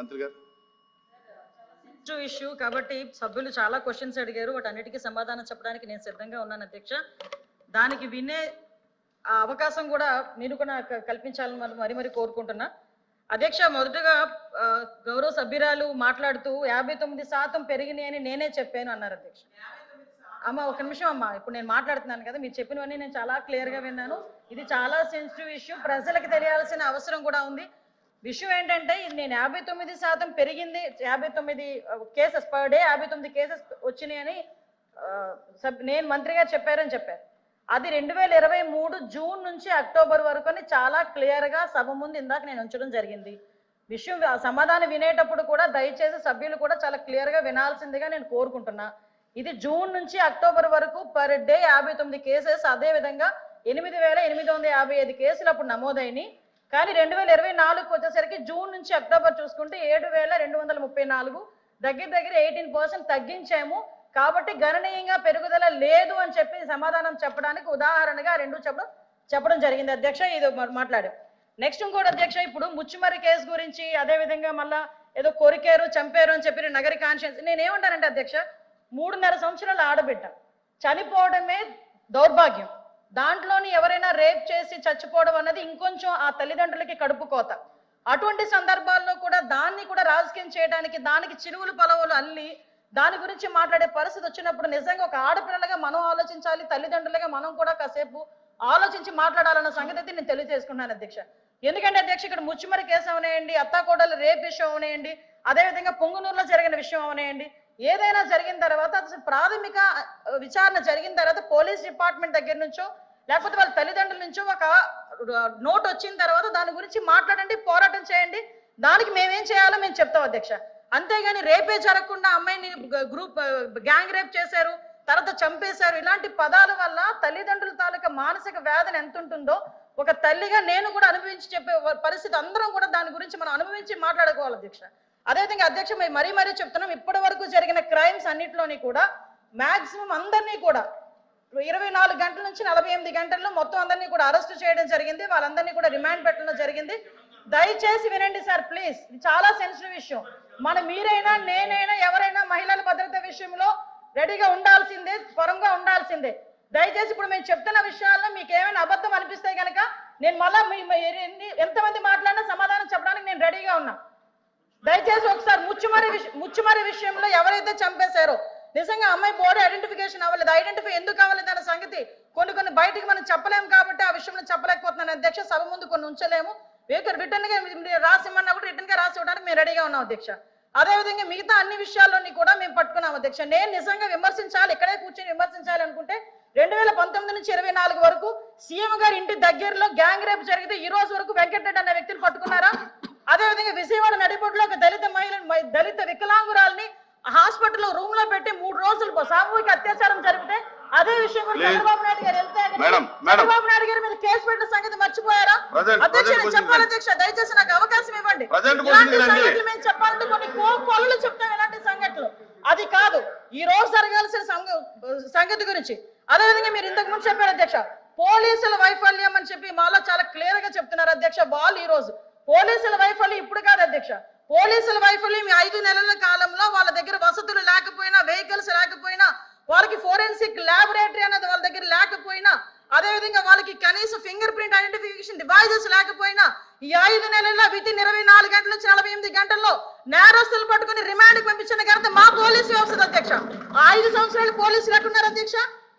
మంత్రి గారు. ఇష్యూ కాబట్టి సభ్యులు చాలా క్వశ్చన్స్ అడిగారు, వాటన్నిటికీ సమాధానం చెప్పడానికి నేను సిద్ధంగా ఉన్నాను అధ్యక్ష. దానికి వినే అవకాశం కూడా మీరు కూడా కల్పించాలని మరి కోరుకుంటున్నా అధ్యక్ష. మొదటగా గౌరవ సభ్యురాలు మాట్లాడుతూ 59% పెరిగినాయి అని నేనే చెప్పాను అన్నారు అధ్యక్ష. అమ్మ ఒక నిమిషం అమ్మ, ఇప్పుడు నేను మాట్లాడుతున్నాను కదా, మీరు చెప్పినవన్నీ నేను చాలా క్లియర్గా విన్నాను. ఇది చాలా సెన్సిటివ్ ఇష్యూ, ప్రజలకు తెలియాల్సిన అవసరం కూడా ఉంది. విషయం ఏంటంటే నేను 59% పెరిగింది, 59 కేసెస్ పర్ డే 59 కేసెస్ వచ్చినాయని నేను మంత్రి గారు చెప్పారని చెప్పారు. అది 2023 జూన్ నుంచి అక్టోబర్ వరకు అని చాలా క్లియర్గా సభ ముందు ఇందాక నేను ఉంచడం జరిగింది. విషయం సమాధానం వినేటప్పుడు కూడా దయచేసి సభ్యులు కూడా చాలా క్లియర్గా వినాల్సిందిగా నేను కోరుకుంటున్నా. ఇది జూన్ నుంచి అక్టోబర్ వరకు పర్ డే 59 కేసెస్, అదేవిధంగా 8,855 కేసులు అప్పుడు నమోదైనవి. కానీ 2024 వచ్చేసరికి జూన్ నుంచి అక్టోబర్ చూసుకుంటే 7,234, దగ్గర 18% తగ్గించాము. కాబట్టి గణనీయంగా పెరుగుదల లేదు అని చెప్పి సమాధానం చెప్పడానికి ఉదాహరణగా రెండు చెప్పడం జరిగింది అధ్యక్ష. ఇది మాట్లాడాం. నెక్స్ట్ ఇంకోటి అధ్యక్ష, ఇప్పుడు ముచ్చుమర్రి కేసు గురించి, అదేవిధంగా మళ్ళా ఏదో కొరికారు చంపారు అని చెప్పి నగరి కాన్షియన్స్. నేనేమంటానంటే అధ్యక్ష, 3.5 సంవత్సరాల ఆడబిడ్డ చనిపోవడమే దౌర్భాగ్యం. దాంట్లోని ఎవరైనా రేప్ చేసి చచ్చిపోవడం అన్నది ఇంకొంచెం ఆ తల్లిదండ్రులకి కడుపు కోత. అటువంటి సందర్భాల్లో కూడా దాన్ని కూడా రాజకీయం చేయడానికి, దానికి చిరువులు పలవులు అల్లి దాని గురించి మాట్లాడే పరిస్థితి వచ్చినప్పుడు నిజంగా ఒక ఆడపిల్లలుగా మనం ఆలోచించాలి, తల్లిదండ్రులుగా మనం కూడా కాసేపు ఆలోచించి మాట్లాడాలన్న సంగతి నేను తెలియజేసుకున్నాను అధ్యక్ష. ఎందుకంటే అధ్యక్ష, ఇక్కడ ముచ్చుమరి కేసు అవనేయండి, అత్తాకోడలు రేప్ విషయం అవనేయండి, అదేవిధంగా పొంగునూరులో జరిగిన విషయం అవనేయండి, ఏదైనా జరిగిన తర్వాత అసలు ప్రాథమిక విచారణ జరిగిన తర్వాత పోలీస్ డిపార్ట్మెంట్ దగ్గర నుంచో లేకపోతే వాళ్ళ తల్లిదండ్రుల నుంచో ఒక నోట్ వచ్చిన తర్వాత దాని గురించి మాట్లాడండి, పోరాటం చేయండి. దానికి మేమేం చేయాలో మేము చెప్తాం అధ్యక్ష. అంతేగాని రేపే జరగకుండా అమ్మాయిని గ్యాంగ్ రేప్ చేశారు, తర్వాత చంపేశారు, ఇలాంటి పదాల వల్ల తల్లిదండ్రుల తాలూకా మానసిక వేదన ఎంత ఉంటుందో ఒక తల్లిగా నేను కూడా అనుభవించి చెప్పే పరిస్థితి అందరం కూడా దాని గురించి మనం అనుభవించి మాట్లాడుకోవాలి అధ్యక్ష. అదేవిధంగా అధ్యక్ష, మరీ చెప్తున్నాం, ఇప్పటి వరకు జరిగిన క్రైమ్స్ అన్నింటిలోని కూడా మాక్సిమం అందరినీ కూడా 24 గంటల నుంచి 48 గంటల్లో మొత్తం అందరినీ కూడా అరెస్ట్ చేయడం జరిగింది. వాళ్ళందరినీ కూడా రిమాండ్ పెట్టడం జరిగింది. దయచేసి వినండి సార్ ప్లీజ్, ఇది చాలా సెన్సిటివ్ విషయం. మీరైనా నేనైనా ఎవరైనా మహిళల భద్రత విషయంలో రెడీగా ఉండాల్సిందే, పరంగా ఉండాల్సిందే. దయచేసి ఇప్పుడు మేము చెప్తున్న విషయాల్లో మీకు ఏమైనా అబద్ధం అనిపిస్తే కనుక నేను మళ్ళా ఎంతమంది మాట్లాడినా సమాధానం చెప్పడానికి నేను రెడీగా ఉన్నా. దయచేసి ఒకసారి ముచ్చుమరి విషయంలో ఎవరైతే చంపేశారో నిజంగా అమ్మాయి బాడీ ఐడెంటిఫికేషన్ అవ్వలేదు, ఐడెంటిఫై ఎందుకు అవ్వలేదు అన్న సంగతి కొన్ని బయటికి మనం చెప్పలేము కాబట్టి ఆ విషయంలో చెప్పలేకపోతున్నాను అధ్యక్ష. సభ ముందు కొన్ని ఉంచలేము, రిటర్న్ గా రాసిమ్మన్నా కూడా రిటర్న్ గా రాసి ఇవ్వడానికి మేము రెడీగా ఉన్నాం అధ్యక్ష. అదేవిధంగా మిగతా అన్ని విషయాల్లోని కూడా మేము పట్టుకున్నాం అధ్యక్ష. నేను నిజంగా విమర్శించాలి, ఇక్కడే కూర్చొని విమర్శించాలి అనుకుంటే 2019 నుంచి 24 వరకు సీఎం గారి ఇంటి దగ్గరలో గ్యాంగ్ రేప్ జరిగితే ఈ రోజు వరకు వెంకటరెడ్డి అనే వ్యక్తిని పట్టుకున్నారా? అదేవిధంగా విజయవాడ నడిబొడ్డులో ఒక దళిత వికలాంగురాల్ని హాస్పిటల్లో రూమ్ లో పెట్టి 3 రోజులు సామూహిక అత్యాచారం జరిగితే అదే విషయం కూడా చంద్రబాబు నాయుడు గారు చంద్రబాబు నాయుడు గారి మీద కేసు పెట్టిన సంగతి మర్చిపోయారా అధ్యక్ష? చెప్పాలి అధ్యక్ష, దయచేసి నాకు అవకాశం ఇవ్వండి. మేము చెప్పాలంటే కొన్ని కోళ్ళు చెప్తాం ఇలాంటి సంఘటనలు, అది కాదు ఈ రోజు జరగాల్సిన సంగతి గురించి. అదేవిధంగా మీరు ఇంతకు ముందు చెప్పారు అధ్యక్ష, పోలీసుల వైఫల్యం అని చెప్పి మాలో చాలా క్లియర్ గా చెప్తున్నారు అధ్యక్ష. వాళ్ళు ఈ రోజు పోలీసుల వైఫల్యం ఇప్పుడు కాదు అధ్యక్ష, పోలీసుల వైఫల్యం 5 నెలల కాలంలో వాళ్ళ దగ్గర వసతులు లేకపోయినా, వెహికల్స్ లేకపోయినా, వాళ్ళకి ఫోరెన్సిక్ ల్యాబొరేటరీ అనేది వాళ్ళ దగ్గర లేకపోయినా, అదేవిధంగా వాళ్ళకి కనీసం ఫింగర్ ప్రింట్ ఐడెంటిఫికేషన్ డివైజెస్ లేకపోయినా ఈ 5 నెలల్లో వితిన్ 24 గంటల నుంచి 48 గంటల్లో నేరస్తులు పట్టుకుని రిమాండ్కి పంపించిన ఘనత మా పోలీసు వ్యవస్థ అధ్యక్ష. 5 సంవత్సరాలు పోలీసులు ఎట్టున్నారు అధ్యక్ష?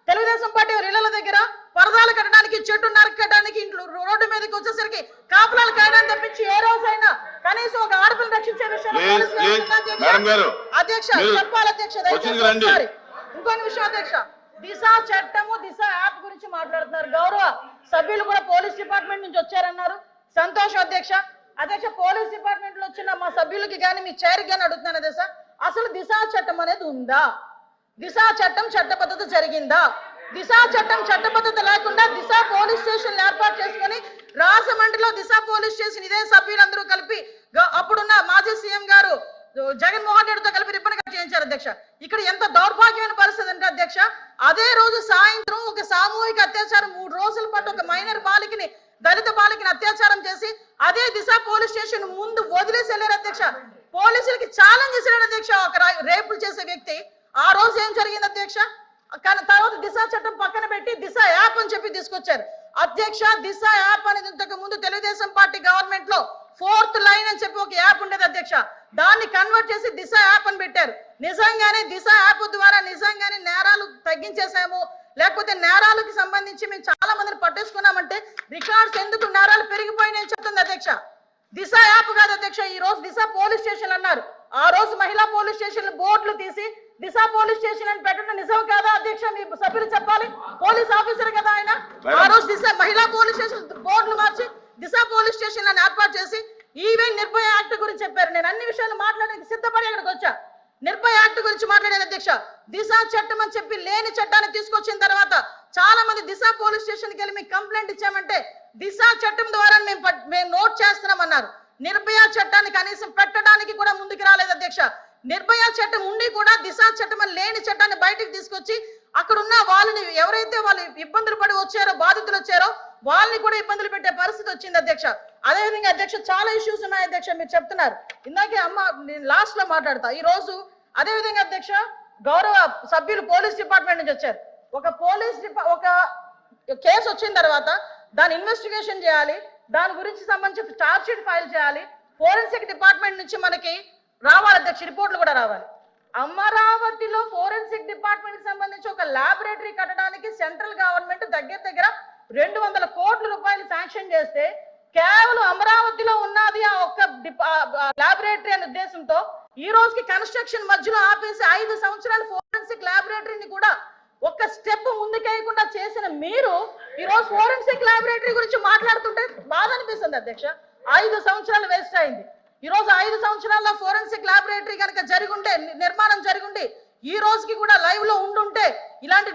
తెలుగుదేశం పార్టీ ఇళ్ల దగ్గర పరదాలు కట్టడానికి, చెట్టు నరకడానికి, ఇంట్లో రోడ్డు మీదకి వచ్చేసరికి కాపులాలు కాయడానికి తప్పించి ఏ రోజైనా కనీసం ఒక ఆడపిల్లని రక్షించే విషయంలో అధ్యక్ష చెప్పాలి అధ్యక్ష. దయచేసి ఇంకొన్ని విషయం అధ్యక్ష, దిశ చట్టము, దిశ యాప్ గురించి మాట్లాడుతున్నారు. గౌరవ సభ్యులు కూడా పోలీస్ డిపార్ట్మెంట్ నుంచి వచ్చారన్నారు, సంతోషం అధ్యక్ష. అధ్యక్ష, పోలీస్ డిపార్ట్మెంట్ లో వచ్చిన మా సభ్యులకి కానీ మీ చైర్కి కానీ అడుగుతున్నాను అధ్యక్ష, అసలు దిశ చట్టం అనేది ఉందా? దిశ చట్టం చట్టబద్ధత జరిగిందా? దిశ చట్టం చట్టబద్ధత లేకుండా దిశ పోలీస్ స్టేషన్ ఏర్పాటు చేసుకుని రాజమండ్రిలో దిశ పోలీస్ స్టేషన్ ఇదే సభ్యులందరూ కలిపి అప్పుడున్న మాజీ సీఎం గారు జగన్మోహన్ రెడ్డితో కలిపి రిబ్బన్ కట్ చేయించారు అధ్యక్ష. ఇక్కడ ఎంత దౌర్భాగ్యమైన పరిస్థితి అంటే అధ్యక్ష, అదే రోజు సాయంత్రం ఒక సామూహిక అత్యాచారం 3 రోజుల పాటు ఒక మైనర్ బాలికని, దళిత బాలికని అత్యాచారం చేసి అదే దిశ పోలీస్ స్టేషన్ ముందు వదిలేసి వెళ్ళారు అధ్యక్ష. పోలీసులకి ఛాలెంజ్ చేశాడు అధ్యక్ష. ఒక రేపులు చేసే వ్యక్తి ఆ రోజు ఏం జరిగింది అధ్యక్ష? కానీ తర్వాత దిశ చట్టం పక్కన పెట్టి దిశ యాప్ అని చెప్పి తీసుకొచ్చారు అధ్యక్ష. దిశ యాప్ అనేది ఇంతకు ముందు తెలుగుదేశం పార్టీ గవర్నమెంట్ లో 4th లైన్ అని చెప్పి ఒక యాప్ ఉండేది అధ్యక్ష. దాన్ని కన్వర్ట్ చేసి దిశ యాప్ అని పెట్టారు. నిజంగానే దిశ యాప్ ద్వారా నిజంగానే నేరాలు తగ్గించేసాము, లేకపోతే నేరాలకు సంబంధించి మేము చాలా మందిని పట్టేసుకున్నామంటే రికార్డ్స్ ఎందుకు నేరాలు పెరిగిపోయినాయని చెప్తుంది అధ్యక్ష. దిశ యాప్ కాదు అధ్యక్ష. ఈ రోజు దిశ పోలీస్ స్టేషన్ అన్నారు. ఆ రోజు మహిళా పోలీస్ స్టేషన్ బోర్డులు తీసి దిశ పోలీస్ స్టేషన్ అని పెట్టడం నిజం కాదా అధ్యక్ష? మీ సభ్యులు చెప్పాలి. పోలీస్ ఆఫీసర్ కదా ఆయన. ఆ రోజు దిశ మహిళా పోలీస్ స్టేషన్ బోర్డులు మార్చి దిశ పోలీస్ స్టేషన్ అని ఏర్పాటు చేసి ఈవెన్ నిర్భయ యాక్ట్ గురించి చెప్పారు. నేను అన్ని విషయాలు మాట్లాడడానికి సిద్ధపడి అక్కడికి వచ్చా. నిర్భయ యాక్ట్ గురించి మాట్లాడాను అధ్యక్ష. దిశ చట్టం అని చెప్పి లేని చట్టాన్ని తీసుకొచ్చిన తర్వాత చాలా మంది దిశ పోలీస్ స్టేషన్కి వెళ్ళి మీకు కంప్లైంట్ ఇచ్చామంటే దిశ చట్టం ద్వారా మేము నోట్ చేస్తున్నామన్నారు. నిర్భయ చట్టాన్ని కనీసం పెట్టడానికి కూడా ముందుకు రాలేదు అధ్యక్ష. నిర్భయ చట్టం ఉండి కూడా దిశ చట్టం అని లేని చట్టాన్ని బయటకు తీసుకొచ్చి అక్కడున్న వాళ్ళని ఎవరైతే వాళ్ళు ఇబ్బందులు పడి వచ్చారో, బాధితులు వచ్చారో వాళ్ళని కూడా ఇబ్బందులు పెట్టే పరిస్థితి వచ్చింది అధ్యక్ష. అదేవిధంగా అధ్యక్ష చాలా ఇష్యూస్ ఉన్నాయి అధ్యక్ష. మీరు చెప్తున్నారు ఇందాకే అమ్మ, నేను లాస్ట్ లో మాట్లాడతా. ఈ రోజు అదేవిధంగా అధ్యక్ష గౌరవ సభ్యులు పోలీస్ డిపార్ట్మెంట్ నుంచి వచ్చారు. ఒక కేసు వచ్చిన తర్వాత దాని ఇన్వెస్టిగేషన్ చేయాలి, దాని గురించి సంబంధించి ఛార్జ్ షీట్ ఫైల్ చేయాలి. ఫోరెన్సిక్ డిపార్ట్మెంట్ నుంచి మనకి రావాలి అధ్యక్ష, రిపోర్ట్లు కూడా రావాలి. అమరావతిలో ఫోరెన్సిక్ డిపార్ట్మెంట్ సంబంధించి ఒక ల్యాబొరేటరీ కట్టడానికి సెంట్రల్ గవర్నమెంట్ దగ్గర 200 కోట్ల రూపాయలు శాంక్షన్ చేస్తే కేవలం అమరావతిలో ఉన్నది ఆ ఒక్క ల్యాబొరేటరీ అనే ఉద్దేశంతో ఈ రోజుకి కన్స్ట్రక్షన్ మధ్యలో ఆపేసి 5 సంవత్సరాలు ఫోరెన్సిక్ ల్యాబొరేటరీని కూడా ఒక్క స్టెప్ ముందుకేయకుండా చేసిన మీరు ఈ రోజు ఫోరెన్సిక్ ల్యాబొరేటరీ గురించి మాట్లాడుతుంటే బాధ అనిపిస్తుంది అధ్యక్ష. 5 సంవత్సరాలు వేస్ట్ అయింది. ఈ రోజు 5 సంవత్సరాల్లో ఫోరెన్సిక్ ల్యాబొరేటరీ కనుక జరిగుంటే, నిర్మాణం జరిగుంటే, ఈ రోజుకి కూడా లైవ్ లో ఉండుంటే ఇలాంటి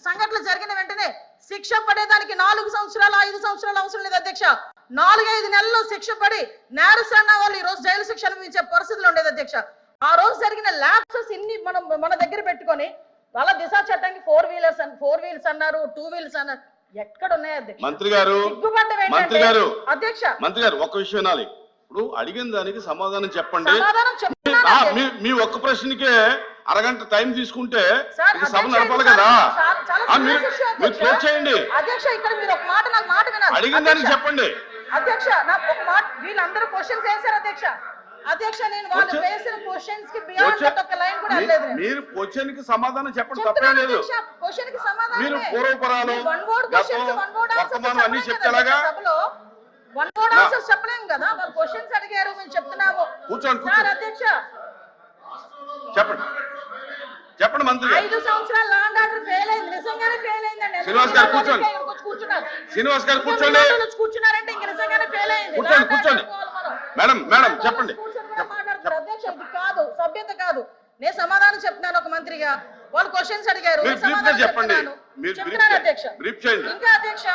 సంఘటనలు జరిగిన వెంటనే శిక్ష పడేదానికి 4 సంవత్సరాలు 5 సంవత్సరాలు అవసరం లేదు అధ్యక్ష. 4-5 నెలల్లో శిక్ష పడి నేరస్తున్న వాళ్ళు ఈ రోజు జైలు శిక్ష అనుభవించే పరిస్థితులు ఉండేది అధ్యక్ష. ఆ రోజు జరిగిన ల్యాప్సెస్ ఇన్ని మన దగ్గర పెట్టుకొని వాళ్ళ దిశ చట్టానికి 4 వీల్స్ అన్నారు, 2 వీల్స్ అన్నారు. ఎక్కడ ఉన్నాయి అధ్యక్ష? మంత్రి గారు అధ్యక్ష ఒక్క విషయం వినాలి. ఇప్పుడు అడిగిన దానికి సమాధానం చెప్పండి. మీ ఒక్క ప్రశ్నకే అరగంట టైం తీసుకుంటే సభ నడపాలి కదా. మీరు క్లోజ్ చేయండి. అధ్యక్ష ఇక్కడ మీరు ఒక మాట నాకు మాట వినాలి. అడిగిన దానికి చెప్పండి అధ్యక్ష. నాకు ఒక మాట, వీళ్ళందరూ క్వశ్చన్స్ వేశారు అధ్యక్ష. అధ్యక్ష నేను వాళ్ళు వేసిన క్వశ్చన్స్ కి బియాండ్ ఒక లైన్ కూడా లేదు. మీరు క్వశ్చన్ కి సమాధానం చెప్పండి, తప్పే లేదు. క్వశ్చన్ కి సమాధానం మీరు పూర్వపరాలు వర్తమానం అన్ని చెప్తాగా సభలో వన్ వర్డ్ ఆన్సర్స్ చెప్పలేం కదా. వాళ్ళు క్వశ్చన్స్ అడిగారు, మేము చెప్తున్నాము. కూర్చోండి అధ్యక్ష చెప్పండి మంత్రి. 5 సంవత్సరాలు లా అండ్ ఆర్డర్ ఫెయిల్ అయింది, నిజంగానే ఫెయిల్ అయిందండి. శ్రీనివాస్ గారు కూర్చోండి. శ్రీనివాస్ గారు కూర్చోండి. కూర్చున్నారంటే ఇంక నిజంగానే ఫెయిల్ అయింది. కూర్చోండి. మేడం చెప్పండి. అధ్యక్ష ఇది కాదు, సభ్యత కాదు. నేను సమాధానం చెప్తున్నాను ఒక మంత్రిగా. వాళ్ళు క్వశ్చన్స్ అడిగారు, చెప్పండి. చెప్తున్నాను అధ్యక్ష. ఇంకా అధ్యక్ష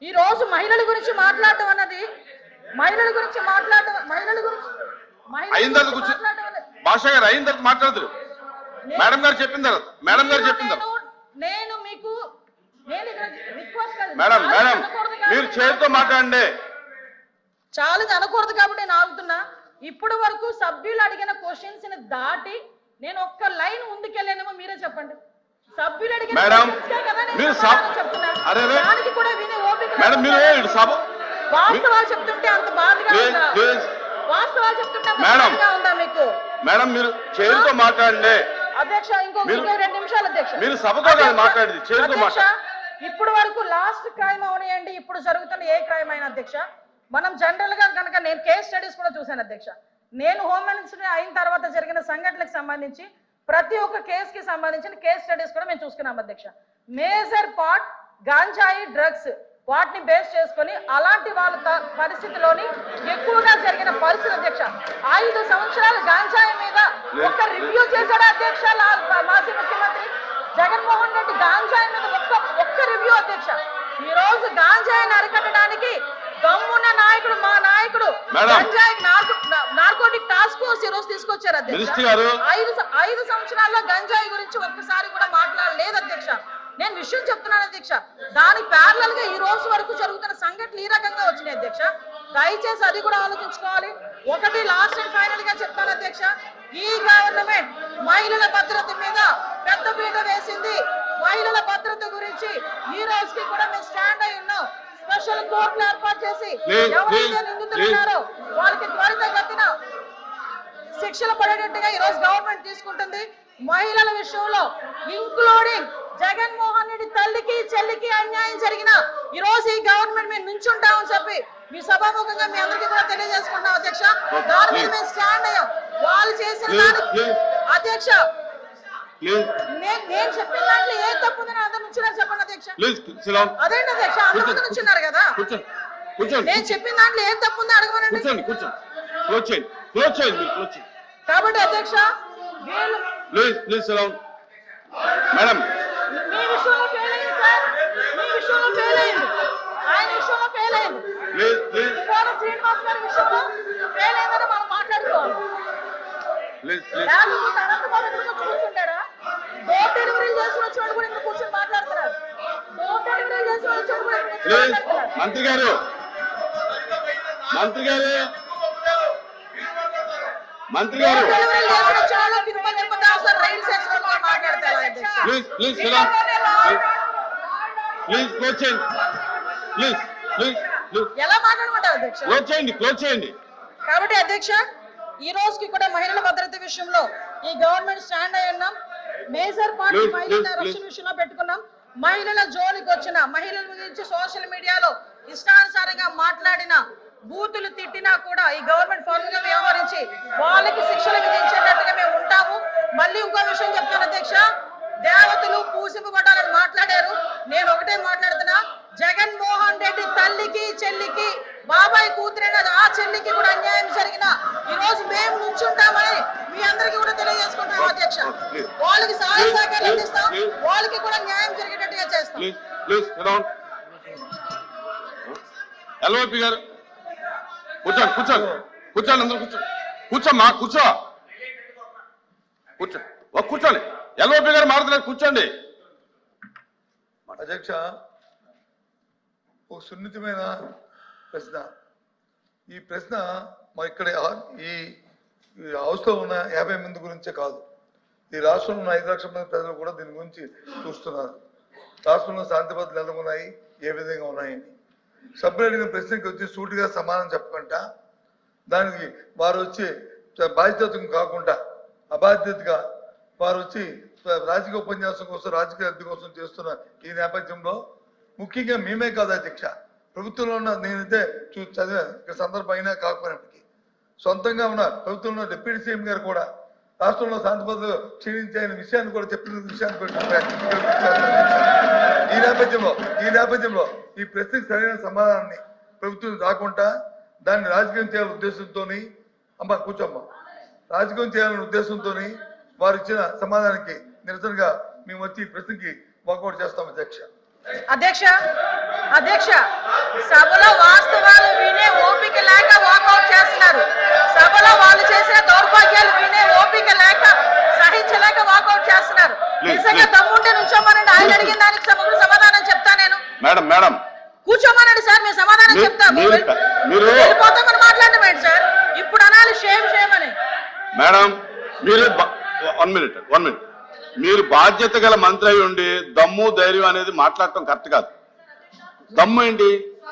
ఈ రోజు మహిళల గురించి మాట్లాడటం అన్నది భాష గారు అయిన తర్వాత మాట్లాడతారు. మేడం గారు చెప్పిన తర్వాత నేను మీకు మేడం మీరు చేతితో మాట్లాడండి. చాలా అనకూడదు కాబట్టి నేను ఆగుతున్నా. ఇప్పటి వరకు సభ్యులు అడిగిన క్వశ్చన్స్ ని దాటి నేను ఒక్క లైన్ ముందుకెళ్ళానేమో మీరే చెప్పండి. సభ్యులు అడిగిన దానికి కూడా వినే ఓపిక వాస్తవాలు చెప్తుంటే అంత బాధగా ఉందా? వాస్తవాలు చెప్తుంటే ఉందా మీకు? మేడం మీరు చేతితో మాట్లాడండి అధ్యక్ష. ఇంకో 2 నిమిషాలు అధ్యక్ష. మీరు సభతో మాట్లాడింది చేతితో మాట్లాడండి. ఇప్పుడు వరకు లాస్ట్ క్రైమ్ అవనియండి, ఇప్పుడు జరుగుతున్న ఏ క్రైమ్ అయినా అధ్యక్ష, మనం జనరల్ గా కనుక నేను కేస్ స్టడీస్ కూడా చూశాను అధ్యక్ష. నేను హోమ్ మినిస్టర్ అయిన తర్వాత జరిగిన సంఘటనలకు సంబంధించి ప్రతి ఒక్క కేసుకి సంబంధించిన కేస్ స్టడీస్ కూడా మేము చూసుకున్నాం అధ్యక్ష. మేజర్ పార్ట్ గాంజాయి డ్రగ్స్ వాటిని బేస్ చేసుకొని అలాంటి వాళ్ళ పరిస్థితిలోని ఎక్కువగా జరిగిన పరిస్థితి అధ్యక్ష. 5 సంవత్సరాలు గాంజాయి మీద ఒక్క రివ్యూ చేశాడు అధ్యక్ష మాజీ ముఖ్యమంత్రి జగన్మోహన్ రెడ్డి. గాంజాయి మీద ఒక్క రివ్యూ అధ్యక్ష. ఈ రోజు గాంజాయిని అరికట్టడానికి దమ్మున్న నాయకుడు మా నాయకుడు గంజాయి నార్కోటిక్ టాస్క్ ఫోర్స్ ఈ రోజు తీసుకొచ్చారు అధ్యక్ష. 5 సంవత్సరాల్లో గంజాయి గురించి ఒక్కసారి కూడా మాట్లాడలేదు అధ్యక్ష. నేను విషయం చెప్తున్నాను అధ్యక్ష. దాని ప్యారలల్ గా ఈ రోజు వరకు జరుగుతున్న సంఘటనలు ఈ రకంగా వచ్చినాయి అధ్యక్ష. దయచేసి అది కూడా ఆలోచించుకోవాలి. ఒకటి లాస్ట్ అండ్ ఫైనల్ గా చెప్తాను అధ్యక్ష, ఈ గవర్నమెంట్ మహిళల భద్రత మీద పెద్ద పీట వేసింది. మహిళల భద్రత గురించి ఈ రోజుకి కూడా మేము స్టాండ్ అయి ఉన్నాం. స్పెషల్ కోర్టులు ఏర్పాటు చేసి ఎవరైతే నిందితులు ఉన్నారో వాళ్ళకి త్వరితగతిన శిక్షలు పడేటట్టుగా ఈ రోజు గవర్నమెంట్ తీసుకుంటుంది. మహిళల విషయంలో ఇంక్లూడింగ్ జగన్మోహన్ రెడ్డి తల్లికి చెల్లికి అన్యాయం జరిగిన ఈ రోజు ఈ గవర్నమెంట్ మేము నుంచుంటామని చెప్పి మీ సభాముఖంగా మీ అందరికీ కూడా తెలియజేసుకుంటాం అధ్యక్ష. దాని మీద మేము స్టాండ్ అయ్యాం. వాళ్ళు చేసిన దానికి అధ్యక్ష నేను చెప్పిన దాంట్లో ఏ తప్పు ఉందని అందరు నుంచున్నారు చెప్పండి అధ్యక్ష. అదేంటి అధ్యక్ష, అందరూ నుంచున్నారు కదా, నేను చెప్పిన దాంట్లో ఏ తప్పు ఉందో అడగమనండి. కాబట్టి అధ్యక్ష మేడం మీ విషయంలో ఫెయిల్ అయింది సార్, మీ విషయంలో ఫెయిల్ అయింది, ఆయన విషయంలో ఫెయిల్ అయింది, శ్రీనివాస్ గారి విషయంలో ఫెయిల్ అయిందని మనం మాట్లాడుకోవాలి. అనంతబాబు ఎందుకు కూర్చుంటాడా? డోర్ డెలివరీ చేసి వచ్చినప్పుడు కూడా ఇంకా కూర్చొని మాట్లాడుతున్నారు. డోర్ డెలివరీ చేసి వచ్చినప్పుడు కూడా మంత్రి గారు ఎలా మాట్లాడమంటారు అధ్యక్ష? క్లోజ్ చేయండి. కాబట్టి అధ్యక్ష ఈ రోజుకి కూడా మహిళల భద్రత విషయంలో ఈ గవర్నమెంట్ స్టాండ్ అయి ఉన్నాం. మేజర్ పార్టీ మహిళల రక్షణ విషయంలో పెట్టుకున్నాం. మహిళల జోలికి వచ్చిన మహిళల గురించి సోషల్ మీడియాలో ఇష్టానుసారంగా మాట్లాడిన బూతులు తిట్టినా కూడా ఈ గవర్నమెంట్ ఫార్మ్ గా వ్యవహరించి వాళ్ళకి శిక్షలు విధించేటట్టుగా మేము ఉంటాము. మళ్ళీ ఇంకో విషయం చెప్తాను అధ్యక్ష, దేవతలు పూసింపబడాలని మాట్లాడారు. నేను ఒకటే మాట్లాడుతున్నా, జగన్మోహన్ రెడ్డి తల్లికి చెల్లికి బాబాయ్ కూతురైన ఆ చెల్లికి కూడా అన్యాయం జరిగిన ఈ రోజు మేము నుంచుంటామని మీ అందరికీ కూడా తెలియజేసుకుంటాం అధ్యక్ష. వాళ్ళకి సహాయ సహకారం అందిస్తాం, వాళ్ళకి కూడా న్యాయం జరిగేటట్టుగా చేస్తాం. ఎల్ఓపి గారు కూర్చోండి అందరూ కూర్చోండి. ఎల్ఓపి గారు మాట్లాడుతున్నారు, కూర్చోండి. అధ్యక్ష, ఒక సున్నితమైన ప్రశ్న. ఈ ప్రశ్న మా ఇక్కడ ఈ హౌస్లో ఉన్న 50 మంది గురించే కాదు, ఈ రాష్ట్రంలో ఉన్న 5 లక్షల మంది ప్రజలు కూడా దీని గురించి చూస్తున్నారు. రాష్ట్రంలో శాంతి భద్రతలు ఎలా ఉన్నాయి, ఏ విధంగా ఉన్నాయని. సభ్యులు అడిగిన ప్రశ్నకి వచ్చి సూటిగా సమాధానం చెప్పకుండా దానికి వారు వచ్చి బాధ్యత కాకుండా అబాధ్యతగా వారు వచ్చి రాజకీయ ఉపన్యాసం కోసం రాజకీయ లబ్ధి కోసం చేస్తున్న ఈ నేపథ్యంలో ముఖ్యంగా మేమే కాదు అధ్యక్ష, ప్రభుత్వంలో ఉన్న నేనైతే చదివే సందర్భం అయినా కాకపోయినప్పటికీ సొంతంగా ఉన్న ప్రభుత్వంలో డిప్యూటీ సీఎం గారు కూడా రాష్ట్రంలో శాంతి భద్రతలు క్షీణించే విషయాన్ని కూడా చెప్పిన విషయాన్ని ఈ నేపథ్యంలో ఈ ప్రశ్నకు సరైన సమాధానాన్ని ప్రభుత్వం రాకుండా దాన్ని రాజకీయం చేయాలనే ఉద్దేశంతో రాజకీయం చేయాలనే ఉద్దేశంతో వారు ఇచ్చిన సమాధానానికి నిరసనగా మేము వచ్చి ఈ ప్రశ్నకి వాకౌట్ చేస్తాం అధ్యక్ష సభలో వాస్తవాలు వినే ఓపిక లేక వాకౌట్ చేస్తున్నారు. సభలో వాళ్ళు చేసిన దౌర్భాగ్యాలు వినే ఓపిక లేక సహించలేక వాకౌట్ చేస్తున్నారు. నిజంగా దమ్ముంటే నుంచోమనండి, ఆయన అడిగిన దానికి సమగ్ర సమాధానం చెప్తా. నేను మేడం కూర్చోమనండి సార్, మేము సమాధానం చెప్తాము. వెళ్ళిపోతామని మాట్లాడడం ఏంటి సార్? ఇప్పుడు అనాలి షేమ్ అని. మేడం మీరు 1 మినిట్ మీరు బాధ్యత గల మంత్రి అయి ఉండి దమ్ము ధైర్యం అనేది మాట్లాడటం కరెక్ట్ కాదు. దమ్ము ఏంటి?